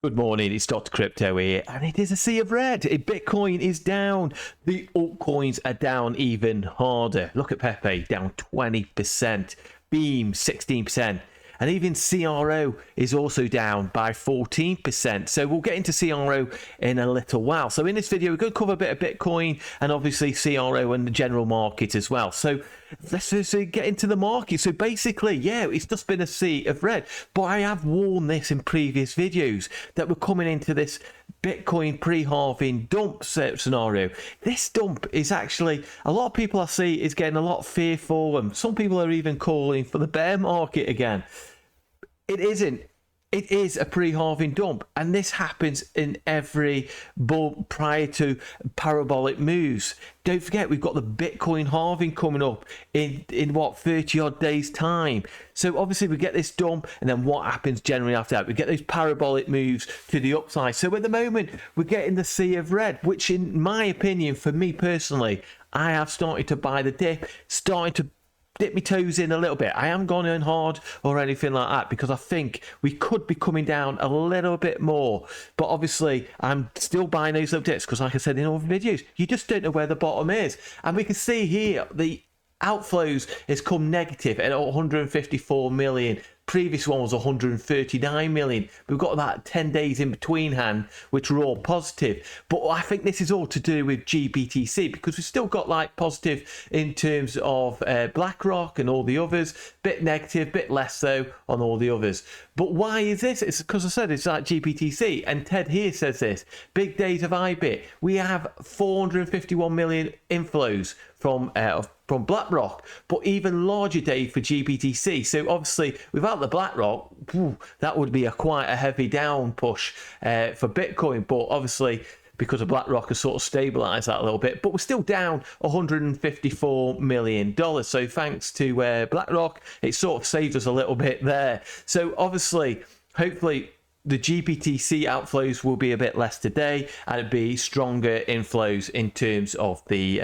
Good morning, it's Dr. Crypto here, and it is a sea of red. Bitcoin is down. The altcoins are down even harder. Look at Pepe, down 20%. Beam, 16%. And even CRO is also down by 14%. So we'll get into CRO in a little while. So in this video, we're going to cover a bit of Bitcoin and obviously CRO and the general market as well. So let's just get into the market. So basically, yeah, it's just been a sea of red. But I have warned this in previous videos that we're coming into this Bitcoin pre-halving dump scenario. This dump is actually, a lot of people I see is getting a lot fearful, and some people are even calling for the bear market again. It isn't. It is a pre-halving dump, and this happens in every bull prior to parabolic moves. Don't forget, we've got the Bitcoin halving coming up in what, 30 odd days time. So obviously we get this dump, and then what happens generally after that? We get those parabolic moves to the upside. So at the moment we're getting the sea of red, which in my opinion, for me personally, I have started to buy the dip, starting to dip my toes in a little bit. I haven't gone in hard or anything like that because I think we could be coming down a little bit more. But obviously, I'm still buying those little dips because, like I said in other videos, you just don't know where the bottom is. And we can see here the outflows has come negative at 154 million. Previous one was 139 million. We've got about 10 days in between hand, which are all positive. But I think this is all to do with GBTC because we've still got like positive in terms of BlackRock and all the others. Bit negative, bit less so on all the others. But why is this? It's because I said it's like GBTC, and Ted here says this. Big days of IBIT. We have 451 million inflows from BlackRock, but even larger day for GBTC. So obviously, without the BlackRock, that would be quite a heavy down push for Bitcoin. But obviously, because of BlackRock has sort of stabilized that a little bit, but we're still down $154 million. So thanks to BlackRock, it sort of saved us a little bit there. So obviously, hopefully, the GBTC outflows will be a bit less today, and it'd be stronger inflows in terms of the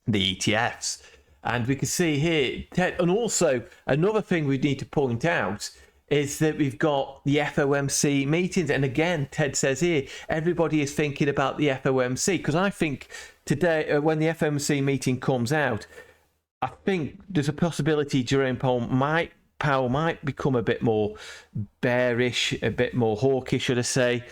ETFs. And we can see here, Ted, and also another thing we need to point out is that we've got the FOMC meetings. And again, Ted says here, everybody is thinking about the FOMC, because I think today, when the FOMC meeting comes out, I think there's a possibility Jerome Powell might become a bit more bearish, a bit more hawkish, should I say.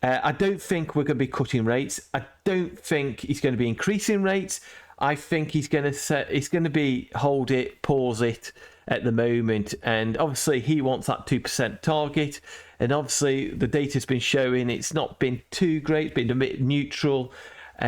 I don't think we're going to be cutting rates. I don't think he's going to be increasing rates. I think he's going to be hold it, pause it at the moment, and obviously he wants that 2% target. And obviously the data's been showing it's not been too great, been a bit neutral.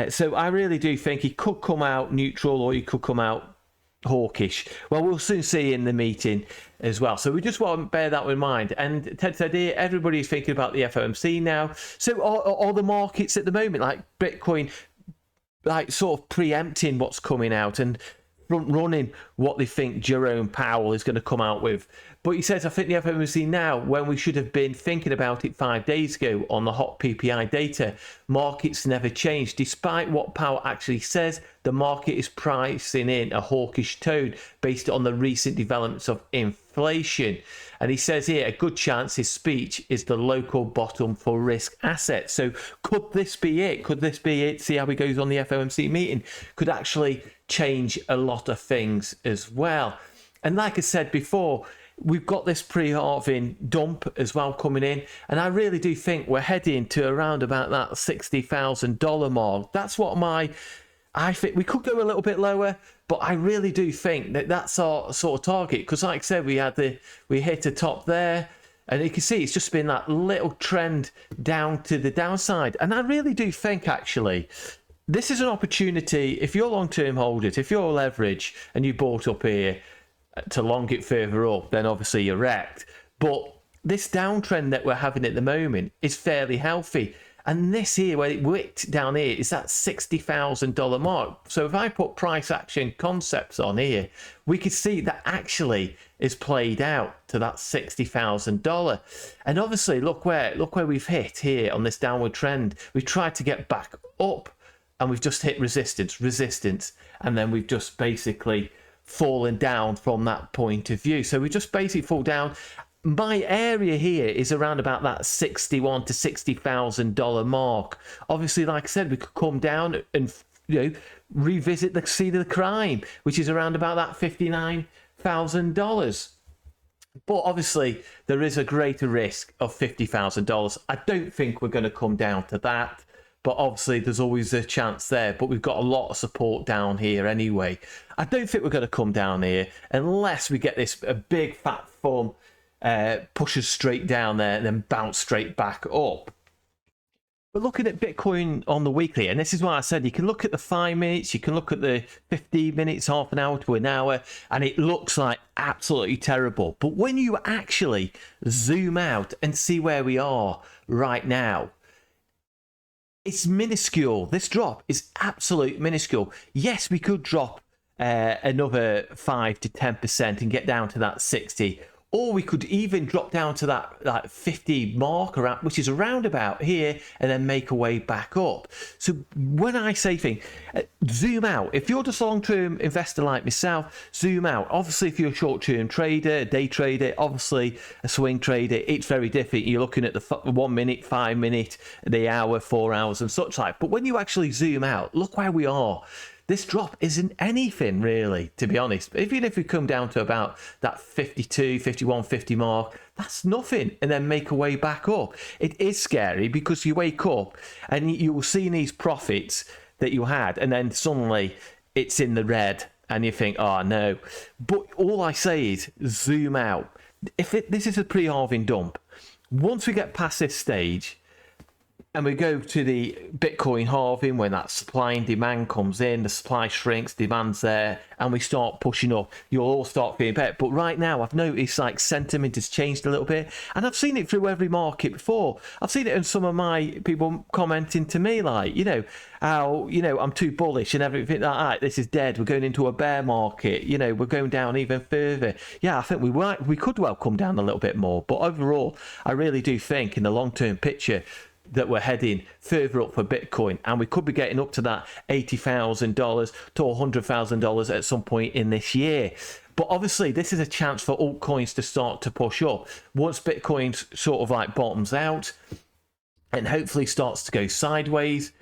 So I really do think he could come out neutral or he could come out hawkish. Well, we'll soon see in the meeting as well. So we just want to bear that in mind. And Ted said here, everybody's thinking about the FOMC now. So are the markets at the moment, like Bitcoin, like sort of preempting what's coming out and running what they think Jerome Powell is going to come out with? But he says, I think the FOMC now, when we should have been thinking about it 5 days ago on the hot PPI data, markets never changed. Despite what Powell actually says, the market is pricing in a hawkish tone based on the recent developments of inflation. And he says here, a good chance his speech is the local bottom for risk assets. So could this be it? Could this be it? See how he goes on the FOMC meeting. Could actually change a lot of things as well. And like I said before, we've got this pre-halving dump as well coming in, and I really do think we're heading to around about that $60,000 mark. That's what I think. We could go a little bit lower, but I really do think that that's our sort of target, because like I said, we hit a top there, and you can see it's just been that little trend down to the downside. And I really do think actually this is an opportunity. If you're long-term holders, if you're leverage and you bought up here to long it further up, then obviously you're wrecked. But this downtrend that we're having at the moment is fairly healthy. And this here, where it wicked down here, is that $60,000 mark. So if I put price action concepts on here, we could see that actually is played out to that $60,000. And obviously, look where we've hit here on this downward trend. We've tried to get back up, and we've just hit resistance, and then we've just basically fallen down from that point of view. So we just basically fall down. my area here is around about that $61,000 to $60,000 mark. Obviously, like I said, we could come down and revisit the scene of the crime, which is around about that $59,000. But obviously, there is a greater risk of $50,000. I don't think we're going to come down to that. But obviously, there's always a chance there. But we've got a lot of support down here anyway. I don't think we're going to come down here unless we get this a big fat thumb, push us straight down there and then bounce straight back up. But looking at Bitcoin on the weekly, and this is why I said you can look at the 5 minutes, you can look at the 15 minutes, half an hour to an hour, and it looks like absolutely terrible. But when you actually zoom out and see where we are right now, it's minuscule. This drop is absolute minuscule. Yes, we could drop another 5 to 10% and get down to that 60. Or we could even drop down to that 50 mark, around, which is around about here, and then make a way back up. So when I say things, zoom out. If you're just a long-term investor like myself, zoom out. Obviously, if you're a short-term trader, a day trader, obviously a swing trader, it's very different. You're looking at the 1 minute, 5 minute, the hour, 4 hours, and such like. But when you actually zoom out, look where we are. This drop isn't anything really, to be honest. Even if we come down to about that 52, 51, 50 mark, that's nothing, and then make a way back up. It is scary because you wake up and you will see these profits that you had, and then suddenly it's in the red and you think, oh no. But all I say is zoom out. This is a pre-halving dump. Once we get past this stage, and we go to the Bitcoin halving, when that supply and demand comes in, the supply shrinks, demand's there, and we start pushing up, you'll all start feeling better. But right now, I've noticed like sentiment has changed a little bit, and I've seen it through every market before. I've seen it in some of my people commenting to me like, how, I'm too bullish and everything like that. This is dead. We're going into a bear market. We're going down even further. Yeah, I think we could well come down a little bit more. But overall, I really do think in the long-term picture, that we're heading further up for Bitcoin, and we could be getting up to that $80,000 to $100,000 at some point in this year. But obviously, this is a chance for altcoins to start to push up. Once Bitcoin sort of like bottoms out and hopefully starts to go sideways,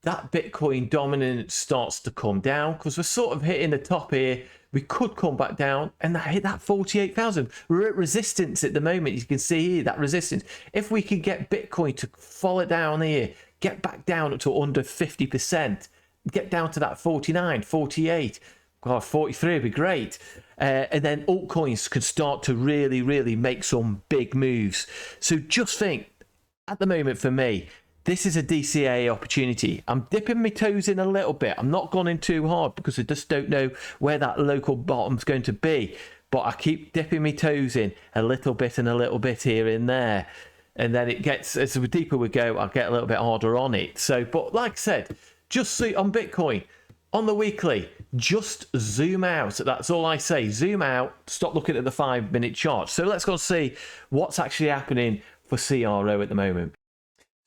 that Bitcoin dominance starts to come down because we're sort of hitting the top here. We could come back down and hit that 48,000. We're at resistance at the moment. You can see here that resistance. If we could get Bitcoin to fall down here, get back down to under 50%, get down to that 49, 48, God, 43 would be great. And then altcoins could start to really, really make some big moves. So just think, at the moment for me, this is a DCA opportunity. I'm dipping my toes in a little bit. I'm not going in too hard because I just don't know where that local bottom's going to be. But I keep dipping my toes in a little bit and a little bit here and there. And then it gets, as deeper we go, I'll get a little bit harder on it. So, but like I said, just see on Bitcoin, on the weekly, just zoom out. That's all I say. Zoom out, stop looking at the 5 minute chart. So let's go see what's actually happening for CRO at the moment.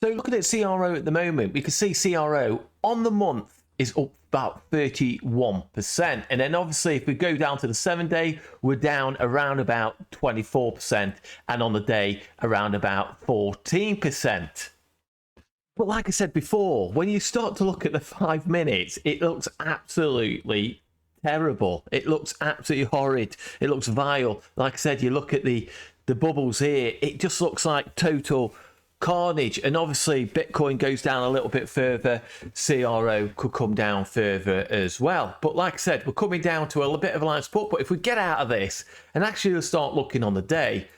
So looking at CRO at the moment, we can see CRO on the month is up about 31%. And then obviously if we go down to the 7 day, we're down around about 24%. And on the day, around about 14%. But like I said before, when you start to look at the 5 minutes, it looks absolutely terrible. It looks absolutely horrid. It looks vile. Like I said, you look at the bubbles here, it just looks like total carnage. And obviously Bitcoin goes down a little bit further, CRO could come down further as well. But like I said, we're coming down to a little bit of a line of support. But if we get out of this and actually start looking on the day,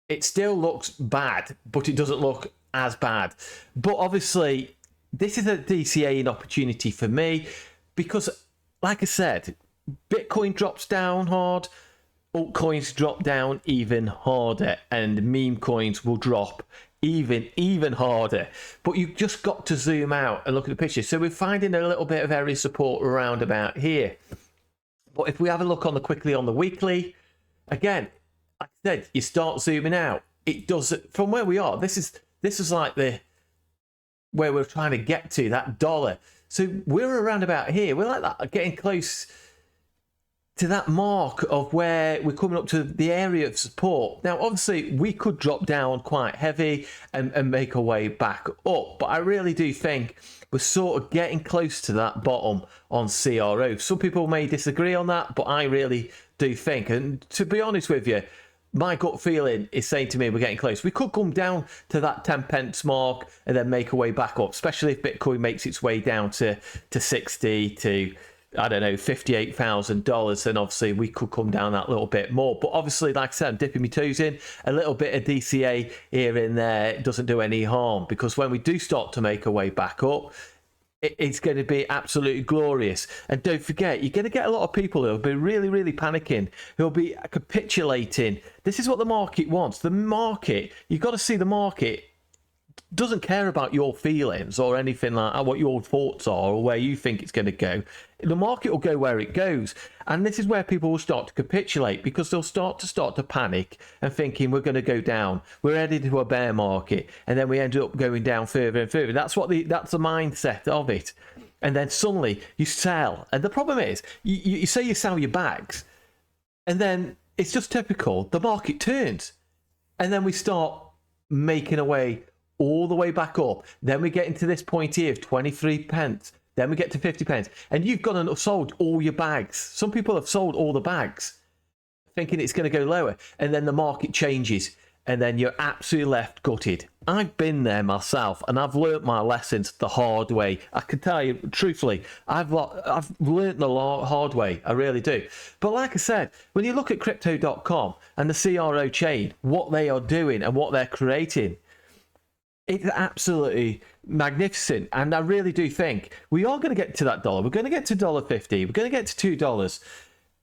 it still looks bad, but it doesn't look as bad. But obviously this is a DCA opportunity for me because like I said, Bitcoin drops down hard, altcoins drop down even harder, and meme coins will drop even harder. But you've just got to zoom out and look at the picture. So we're finding a little bit of area support around about here. But if we have a look on the quickly on the weekly, again, like I said, you start zooming out. It does, from where we are, this is like where we're trying to get to, that dollar. So we're around about here. We're like that, getting close to that mark of where we're coming up to the area of support. Now, obviously, we could drop down quite heavy and make our way back up, but I really do think we're sort of getting close to that bottom on CRO. Some people may disagree on that, but I really do think, and to be honest with you, my gut feeling is saying to me we're getting close. We could come down to that 10 pence mark and then make our way back up, especially if Bitcoin makes its way down to 60 to, I don't know, $58,000, then obviously we could come down that little bit more. But obviously, like I said, I'm dipping my toes in. A little bit of DCA here and there doesn't do any harm, because when we do start to make our way back up, it's going to be absolutely glorious. And don't forget, you're going to get a lot of people who will be really, really panicking, who will be capitulating. This is what the market wants. The market, you've got to see the market doesn't care about your feelings or anything like that, what your thoughts are or where you think it's going to go. The market will go where it goes. And this is where people will start to capitulate, because they'll start to panic and thinking we're going to go down. We're headed to a bear market, and then we end up going down further and further. That's the mindset of it. And then suddenly you sell. And the problem is, you say you sell your bags, and then it's just typical. The market turns, and then we start making a way all the way back up. Then we get into this point here of 23 pence. Then we get to 50 pence. And you've gone and sold all your bags. Some people have sold all the bags, thinking it's going to go lower. And then the market changes. And then you're absolutely left gutted. I've been there myself, and I've learnt my lessons the hard way. I can tell you, truthfully, I've learnt the hard way. I really do. But like I said, when you look at Crypto.com and the CRO chain, what they are doing and what they're creating, it's absolutely magnificent. And I really do think we are going to get to that dollar. We're going to get to $1.50. We're going to get to $2.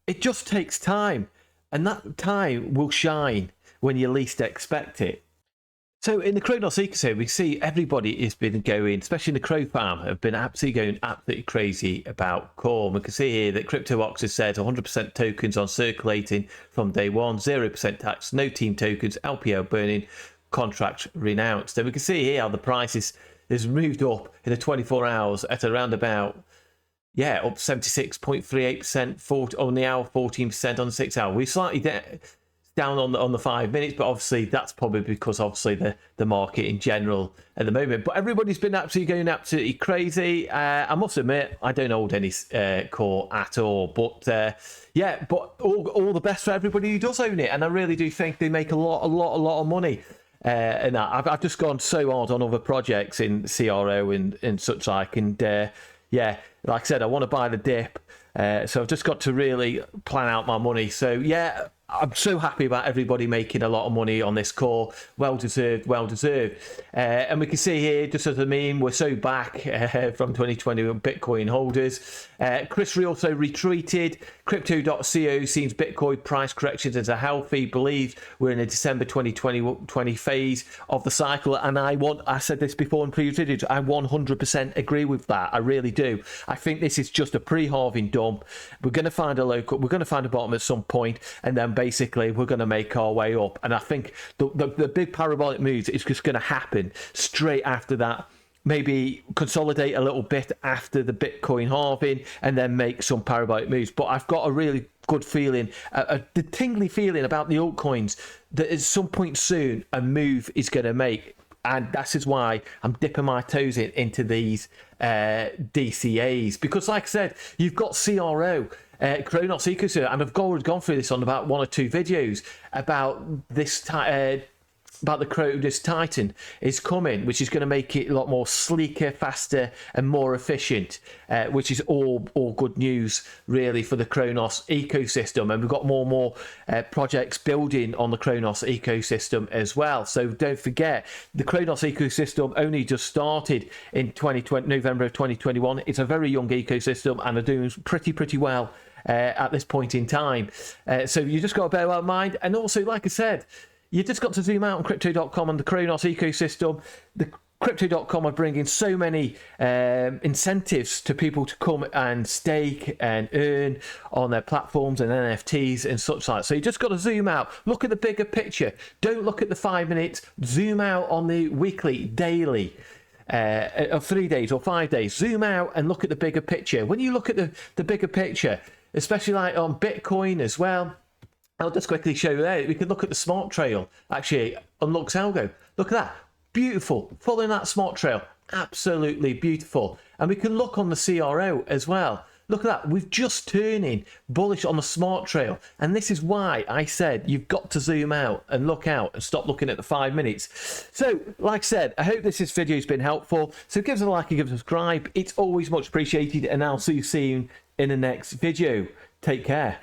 It just takes time. And that time will shine when you least expect it. So in the Cronos ecosystem, we see everybody has been going, especially in the Crow farm, have been absolutely crazy about Corn. We can see here that CryptoOx has said 100% tokens on circulating from day one, 0% tax, no team tokens, LPO burning, contract renounced. And we can see here how the price has moved up in the 24 hours at around about, up 76.38% on the hour, 14% on the 6 hour. We're slightly down on the 5 minutes, but obviously that's probably because obviously the market in general at the moment. But everybody's been going absolutely crazy. I must admit, I don't hold any core at all, but but all the best for everybody who does own it, and I really do think they make a lot of money. And I've just gone so hard on other projects in CRO and such like, and like I said, I want to buy the dip, so I've just got to really plan out my money. So I'm so happy about everybody making a lot of money on this core. Well deserved. And we can see here, just as a meme, we're so back from 2020 Bitcoin holders. Chris also retweeted. Crypto.co sees Bitcoin price corrections as a healthy. Believes we're in a December 2020 phase of the cycle. And I said this before in previous videos, I 100% agree with that. I really do. I think this is just a pre-halving dump. We're going to find a bottom at some point, and then basically we're going to make our way up. And I think the big parabolic moves is just going to happen straight after that. Maybe consolidate a little bit after the Bitcoin halving and then make some parabolic moves. But I've got a really good feeling, the tingly feeling about the altcoins, that at some point soon a move is going to make. And that is why I'm dipping my toes into these DCAs. Because like I said, you've got CRO, Cronos ecosystem, and I've gone through this on about 1 or 2 videos about this about the Cronos Titan is coming, which is going to make it a lot more sleeker, faster, and more efficient, which is all good news really for the Cronos ecosystem. And we've got more and more projects building on the Cronos ecosystem as well. So don't forget, the Cronos ecosystem only just started in November of 2021. It's a very young ecosystem and are doing pretty well at this point in time. So you just got to bear that in mind. And also, like I said, you just got to zoom out on Crypto.com and the Cronos ecosystem. The Crypto.com are bringing so many incentives to people to come and stake and earn on their platforms and NFTs and such like. So you just got to zoom out, look at the bigger picture. Don't look at the 5 minutes. Zoom out on the weekly, daily, of 3 days or 5 days. Zoom out and look at the bigger picture. When you look at the bigger picture, especially like on Bitcoin as well. I'll just quickly show you there. We can look at the smart trail actually on Luxalgo. Look at that. Beautiful. Following that smart trail. Absolutely beautiful. And we can look on the CRO as well. Look at that. We're just turning bullish on the smart trail. And this is why I said you've got to zoom out and look out and stop looking at the 5 minutes. So, like I said, I hope this video has been helpful. So give us a like and give us a subscribe. It's always much appreciated. And I'll see you soon in the next video. Take care.